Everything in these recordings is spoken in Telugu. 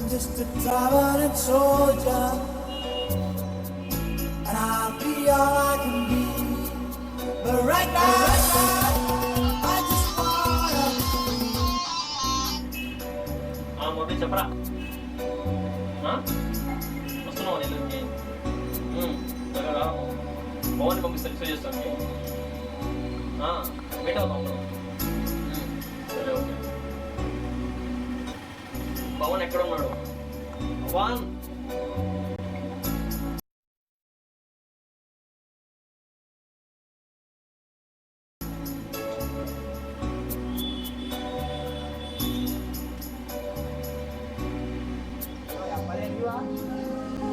just a traveling soldier, and I'll be all I can be. But right now, I just wanna. Mummy చెప్పరా వస్తున్నావు నెల్లూరుకి త్వరగా పవన్ పంపిస్తే రిసీవ్ చేస్తాను మీట్ అవుతాం సరే ఓకే పవన్ ఎక్కడ ఉన్నాడు పవన్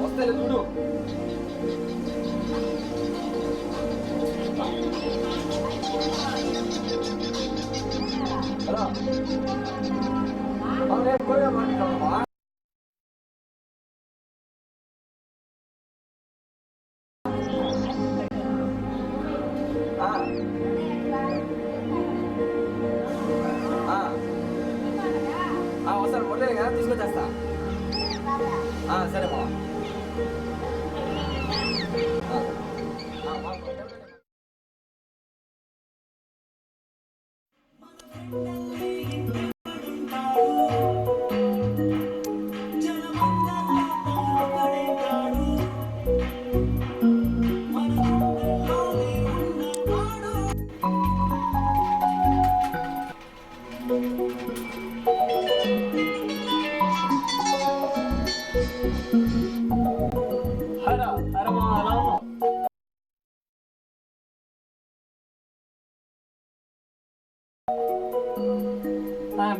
వస్తాయి చూడు హలో అవునే కూడా మాట్లాడమ్మా వస్తాను కొట్టలేదు కదా తీసుకొచ్చేస్తా సరే మా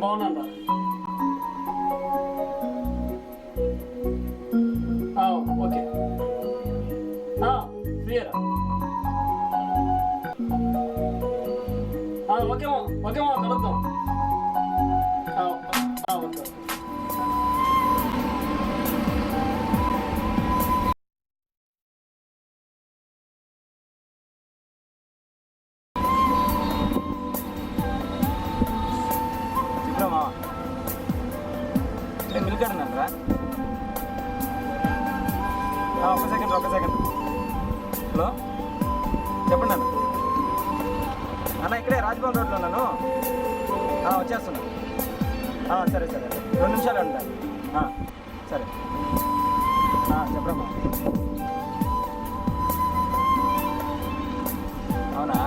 బాగున్నాను ఓకే ఫ్రీయరా ఓకేమా ఓకేమా కలుద్దాం ఓకే మిల్కడన్నారా ఒక సెకండ్ హలో చెప్పండి అన్న ఇక్కడే రాజ్భవన్ రోడ్లో ఉన్నాను వచ్చేస్తున్నా సరే 2 నిమిషాలు ఉంటాను సరే చెప్పమ్మా అవునా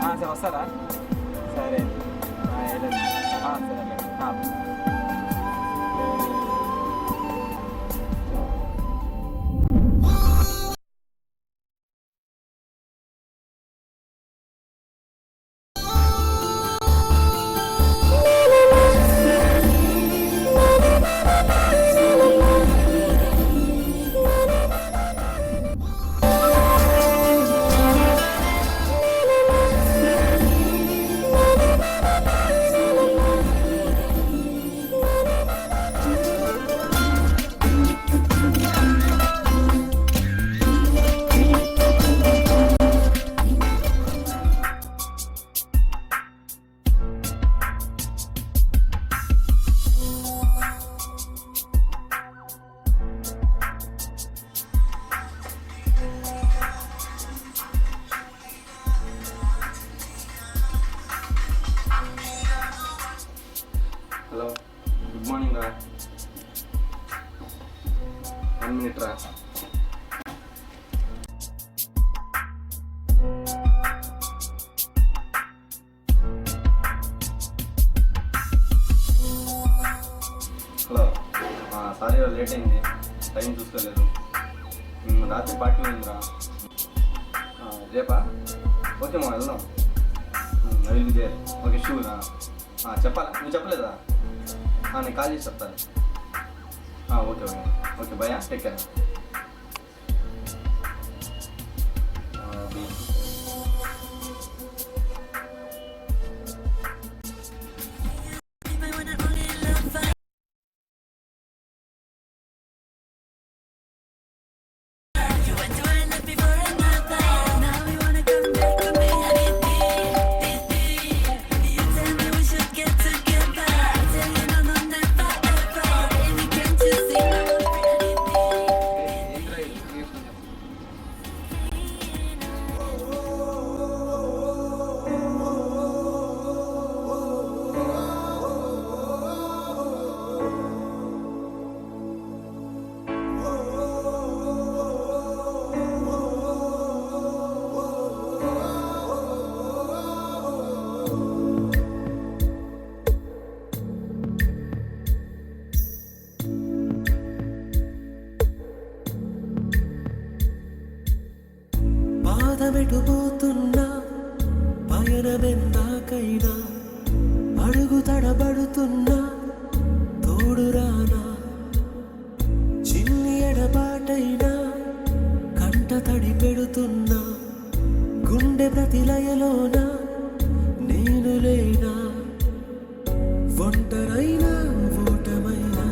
సరే వస్తారా సరే సరే హలో గుడ్ మార్నింగ్ రా 1 minute రా హలో సారీ లేట్ అయింది టైం చూసుకోలేదు రాత్రి పార్టీ ఉందిరా రేపా ఓకే మా వెళ్దాం నవిల్ ఓకే షూరా చెప్పాలా నువ్వు చెప్పలేదా నేను కాల్ చేసి చెప్తాను ఓకే బాయ్ టేక్ కేర్ మనమెటుపోతున్నా పయనమెందాకైనా అడుగు తడబడుతున్నా తోడురానా చిన్ని ఎడబాటైనా కంట తడి పెడుతున్నా గుండె ప్రతిలయలోన నేను లేనా ఒంటరైనా ఓటమైనా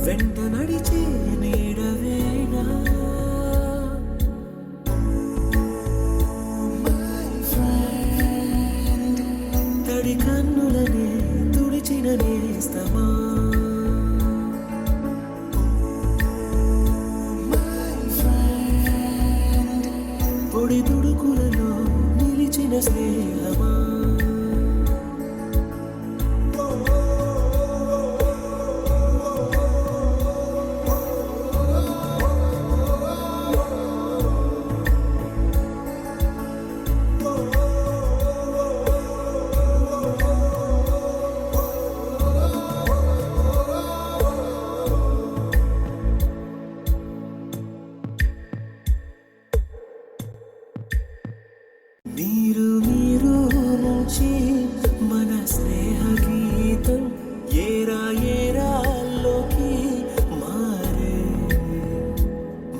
వెంట నడిచే నీడవేనా తడి కన్నులనే తుడిచిన నేస్తమా పొడి తుడుకులలో నిలిచిన స్నేహమా నీరు నీరు నుంచి మన స్నేహ గీతం ఏరా ఏరాల్లోకి మారే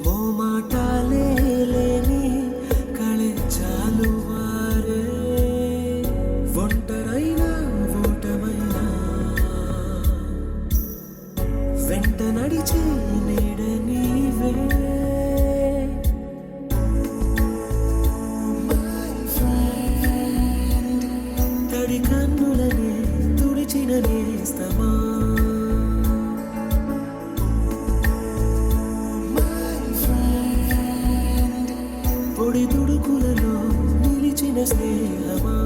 మోమాటాలే లేని కళే చాలు మారే ఒంటరైనా ఓటమైనా వెంట నడిచే నీడ నీవే తడి కన్నులనే తుడిచిన నేస్తమా పొడి తుడుకులలో నిలిచిన స్నేహమా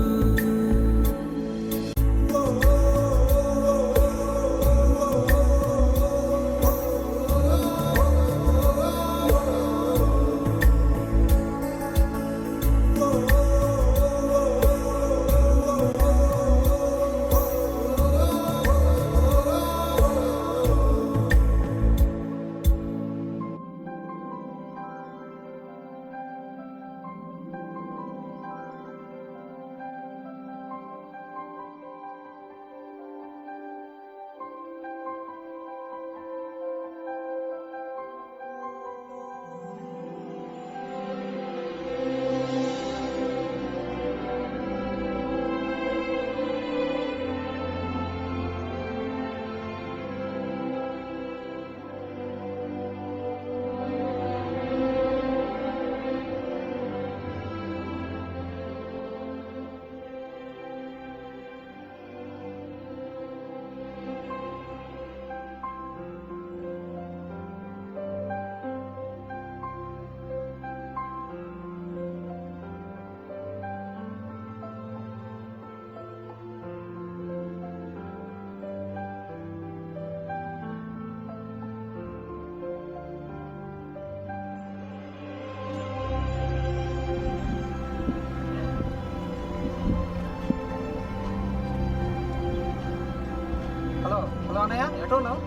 హలో హలో అన్నయ్య ఎక్కడ ఉన్నావు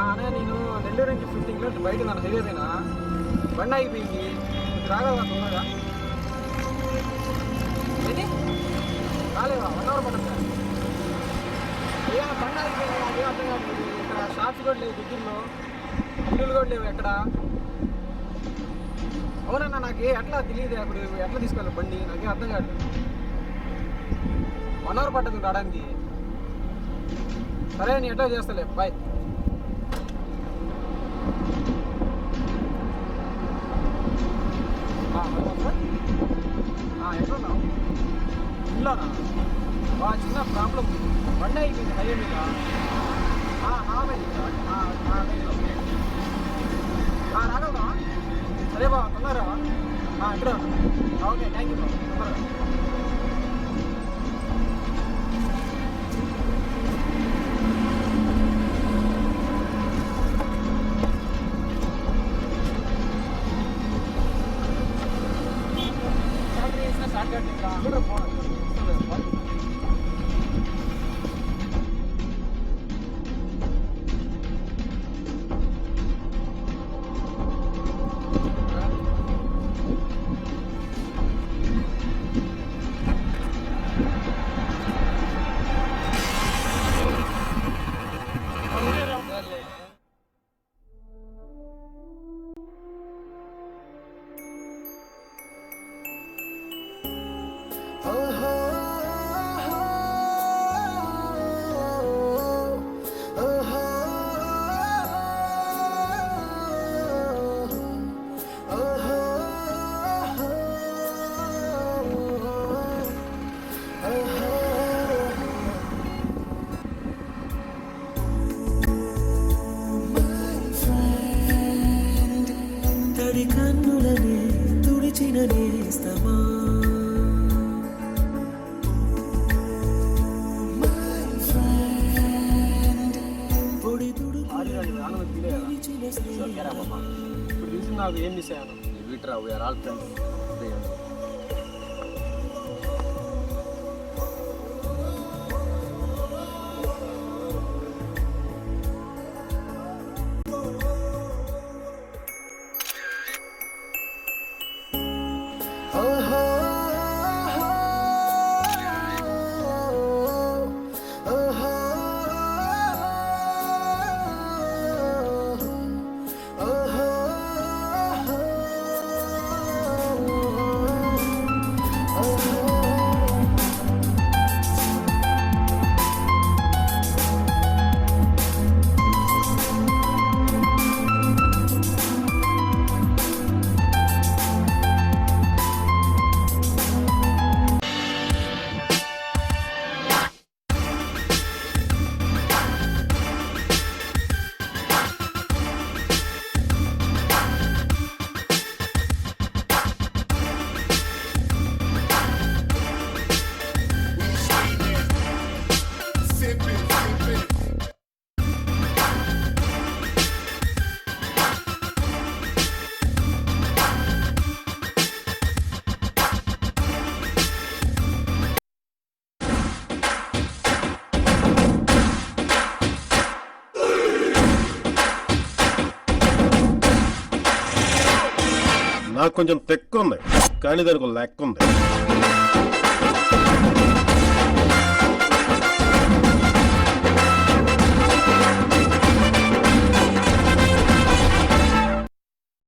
అన్నయ్య నేను నెల్లూరు నుంచి 15 కిలోమీటర్స్ బయట ఉన్నాను హైవే పైన బండి ఆగిపోయింది రాగలవా తొందరగా ఏంటి రాలేవా 1 అవర్ పడుతుంది అయ్యా బండి ఆగిపోయింది నాకేం అర్థం కాదు ఇక్కడ షాప్స్ కూడా లేవు దగ్గరలో ఇల్లులు కూడా లేవు ఎక్కడ అవునన్నా నాకు ఎట్లా తెలియదు అప్పుడు ఎట్లా తీసుకెళ్ళాలి బండి నాకేం అర్థం కాదు 1 అవర్ పడుతుంది రావడానికి సరే నేను ఎట్లా చేస్తలే బాయ్ ఎట్లున్నావు ఇంట్లోనా చిన్న ప్రాబ్లం బండి అయిపోయింది హైవే మీద రాగలరా సరే బా తొందరరా ఎక్కడ ఓకే థ్యాంక్ యూ బా తొందరగా కాదు, ఏం మిస్ అయ్యాను? వీటరా వీఆర్ ఆల్ ఫ్రెండ్స్. నాకు కొంచెం తెక్కు ఉంది, కానీ దానికి ఒక లెక్క ఉంది.